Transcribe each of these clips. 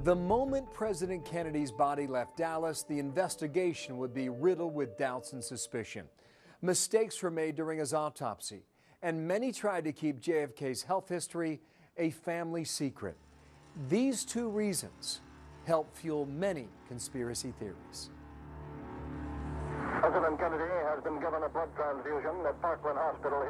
The moment President Kennedy's body left Dallas, the investigation would be riddled with doubts and suspicion. Mistakes were made during his autopsy, and many tried to keep JFK's health history a family secret. These two reasons help fuel many conspiracy theories. President Kennedy has been given a blood transfusion at Parkland Hospital.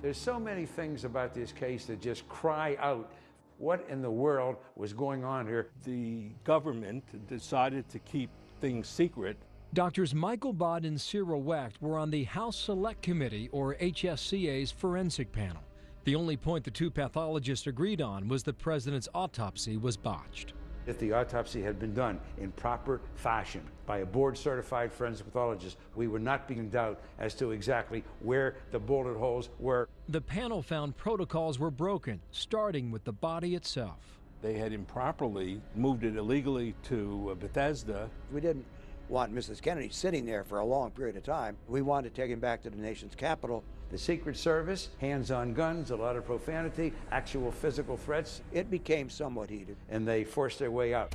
There's so many things about this case that just cry out, what in the world was going on here? The government decided to keep things secret. Doctors Michael Bott and Cyril Wecht were on the House Select Committee, or HSCA's forensic panel. The only point the two pathologists agreed on was the president's autopsy was botched. If the autopsy had been done in proper fashion by a board-certified forensic pathologist, we would not be in doubt as to exactly where the bullet holes were. The panel found protocols were broken, starting with the body itself. They had improperly moved it illegally to Bethesda. We didn't want Mrs. Kennedy sitting there for a long period of time. We wanted to take him back to the nation's capital. The Secret Service, hands-on guns, a lot of profanity, actual physical threats. It became somewhat heated. And they forced their way out.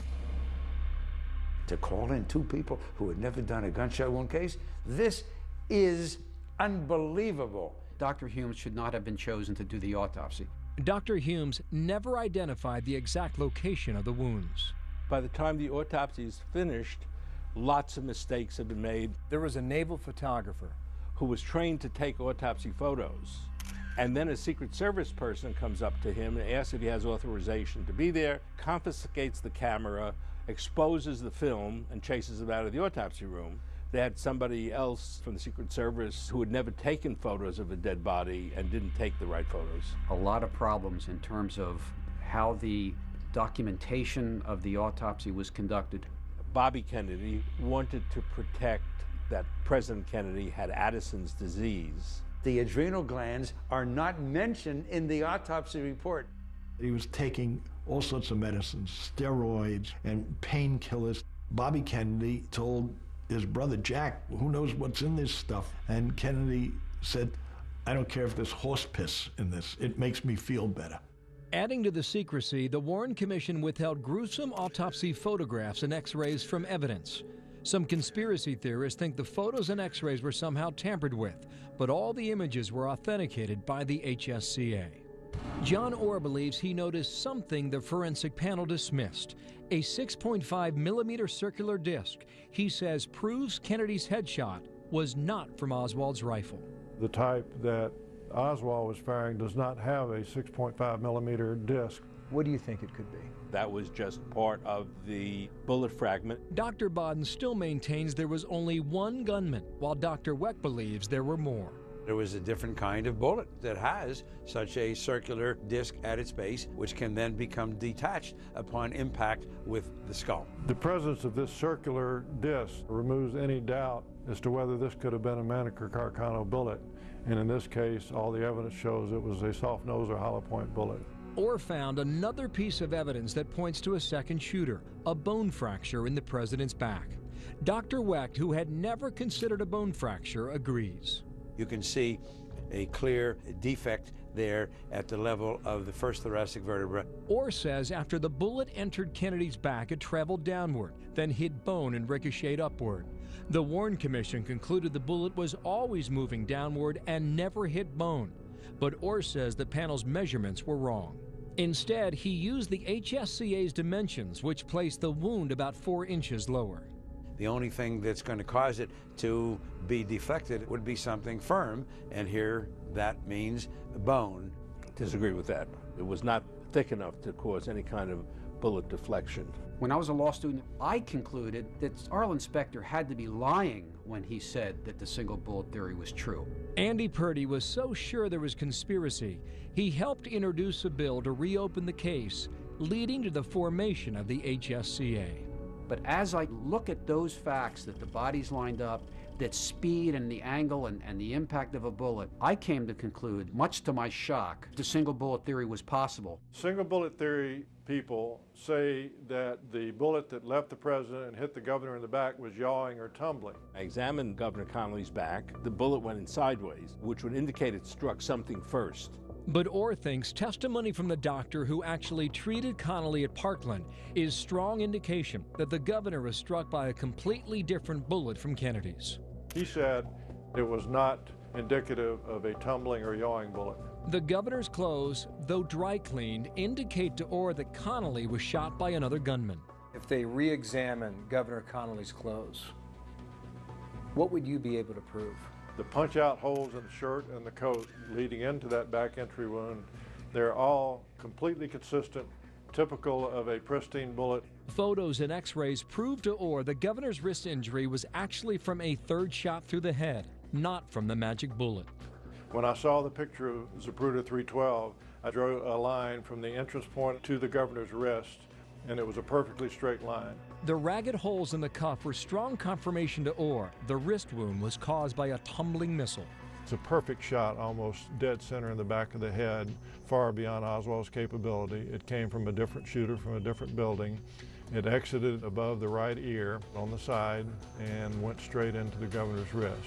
To call in two people who had never done a gunshot wound case, this is unbelievable. Dr. Humes should not have been chosen to do the autopsy. Dr. Humes never identified the exact location of the wounds. By the time the autopsy is finished, lots of mistakes have been made. There was a naval photographer who was trained to take autopsy photos. And then a Secret Service person comes up to him and asks if he has authorization to be there, confiscates the camera, exposes the film, and chases him out of the autopsy room. They had somebody else from the Secret Service who had never taken photos of a dead body and didn't take the right photos. A lot of problems in terms of how the documentation of the autopsy was conducted. Bobby Kennedy wanted to protect that President Kennedy had Addison's disease. The adrenal glands are not mentioned in the autopsy report. He was taking all sorts of medicines, steroids and painkillers. Bobby Kennedy told his brother Jack, who knows what's in this stuff? And Kennedy said, I don't care if there's horse piss in this, it makes me feel better. Adding to the secrecy, the Warren Commission withheld gruesome autopsy photographs and x-rays from evidence. Some conspiracy theorists think the photos and x-rays were somehow tampered with, but all the images were authenticated by the HSCA. John Orr believes he noticed something the forensic panel dismissed, a 6.5 millimeter circular disc he says proves Kennedy's headshot was not from Oswald's rifle. The type that Oswald was firing does not have a 6.5 millimeter disc. What do you think it could be? That was just part of the bullet fragment. Dr. Bodden still maintains there was only one gunman, while Dr. Wecht believes there were more. There was a different kind of bullet that has such a circular disc at its base, which can then become detached upon impact with the skull. The presence of this circular disc removes any doubt as to whether this could have been a Mannlicher Carcano bullet. And in this case, all the evidence shows it was a soft nose or hollow point bullet. Orr found another piece of evidence that points to a second shooter, a bone fracture in the president's back. Dr. Wecht, who had never considered a bone fracture, agrees. You can see a clear defect there at the level of the first thoracic vertebra. Orr says after the bullet entered Kennedy's back, it traveled downward, then hit bone and ricocheted upward. The Warren Commission concluded the bullet was always moving downward and never hit bone. But Orr says the panel's measurements were wrong. Instead, he used the HSCA's dimensions, which placed the wound about 4 inches lower. The only thing that's going to cause it to be deflected would be something firm, and here that means bone. Disagree with that. It was not thick enough to cause any kind of bullet deflection. When I was a law student, I concluded that Arlen Specter had to be lying when he said that the single bullet theory was true. Andy Purdy was so sure there was conspiracy, he helped introduce a bill to reopen the case, leading to the formation of the HSCA. But as I look at those facts, that the bodies lined up, that speed and the angle and the impact of a bullet, I came to conclude, much to my shock, the single bullet theory was possible. Single bullet theory people say that the bullet that left the president and hit the governor in the back was yawing or tumbling. I examined Governor Connolly's back. The bullet went in sideways, which would indicate it struck something first. But Orr thinks testimony from the doctor who actually treated Connolly at Parkland is strong indication that the governor was struck by a completely different bullet from Kennedy's. He said it was not indicative of a tumbling or yawing bullet. The governor's clothes, though dry cleaned, indicate to Orr that Connolly was shot by another gunman. If they re-examine Governor Connolly's clothes, what would you be able to prove? The punch-out holes in the shirt and the coat leading into that back entry wound, they're all completely consistent, typical of a pristine bullet. Photos and x-rays prove to Orr the governor's wrist injury was actually from a third shot through the head, not from the magic bullet. When I saw the picture of Zapruder 312, I drew a line from the entrance point to the governor's wrist, and it was a perfectly straight line. The ragged holes in the cuff were strong confirmation to Orr the wrist wound was caused by a tumbling missile. It's a perfect shot, almost dead center in the back of the head, far beyond Oswald's capability. It came from a different shooter from a different building. It exited above the right ear on the side and went straight into the governor's wrist.